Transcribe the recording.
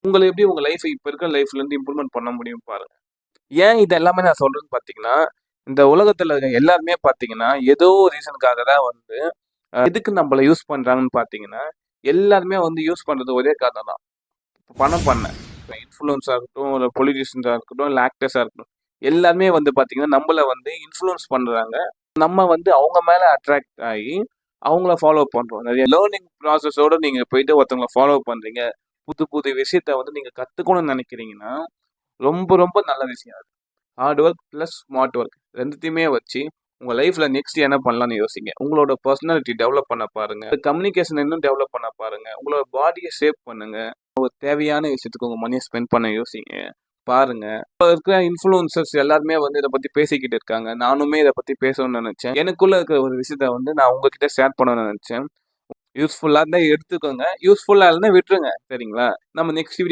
உங்களை எப்படி உங்க லைஃப் இப்ப இருக்கிற லைஃப்ல இருந்து இம்ப்ரூவ்மெண்ட் பண்ண முடியும் பாருங்க. ஏன் இது எல்லாமே நான் சொல்றேன்னு பாத்தீங்கன்னா, இந்த உலகத்துல இருக்க எல்லாருமே பாத்தீங்கன்னா ஏதோ ரீசனுக்காக தான் வந்து எதுக்கு நம்மள யூஸ் பண்றாங்கன்னு பாத்தீங்கன்னா, எல்லாருமே வந்து யூஸ் பண்றது ஒரே காரணம் தான். பணம் பண்ண இன்ஃப்ளூயன்ஸா இருக்கட்டும், இல்ல பொலிட்டிஷியன்ஸா இருக்கட்டும், இல்ல ஆக்டர்ஸா இருக்கட்டும், எல்லாருமே வந்து பாத்தீங்கன்னா நம்மள வந்து இன்ஃப்ளூயன்ஸ் பண்றாங்க. நம்ம வந்து அவங்க மேல அட்ராக்ட் ஆகி அவங்கள ஃபாலோ பண்றோம். நிறைய லேர்னிங் ப்ராசஸோட நீங்க போயிட்டு ஒருத்தவங்களை ஃபாலோ பண்றீங்க. புது புது விஷயத்த வந்து நீங்க கத்துக்கணும்னு நினைக்கிறீங்கன்னா ரொம்ப ரொம்ப நல்ல விஷயம் அது. Hard work plus smart work ரெண்டுத்தையுமே வச்சு உங்க லைஃப்ல நெக்ஸ்ட் என்ன பண்ணலாம்னு யோசிங்க. உங்களோட பர்சனாலிட்டி டெவலப் பண்ண பாருங்க. கம்யூனிகேஷன் இன்னும் டெவலப் பண்ண பாருங்க. உங்களோட பாடியை ஷேப் பண்ணுங்க. ஒரு தேவையான விஷயத்துக்கு உங்க மணியை ஸ்பெண்ட் பண்ண யோசிங்க. பாருங்க, இப்போ இருக்கிற இன்ஃப்ளூயன்சர்ஸ் எல்லாருமே வந்து இதை பத்தி பேசிக்கிட்டு இருக்காங்க. நானுமே இதை பத்தி பேசணும்னு நினைச்சேன். எனக்குள்ள இருக்கிற ஒரு விஷயத்த வந்து நான் உங்ககிட்ட ஷேர் பண்ணணும்னு நினைச்சேன். யூஸ்ஃபுல்லா இருந்தா எடுத்துக்கோங்க, யூஸ்ஃபுல்லா இல்லைன்னா விட்டுருங்க. சரிங்களா? நம்ம நெக்ஸ்ட்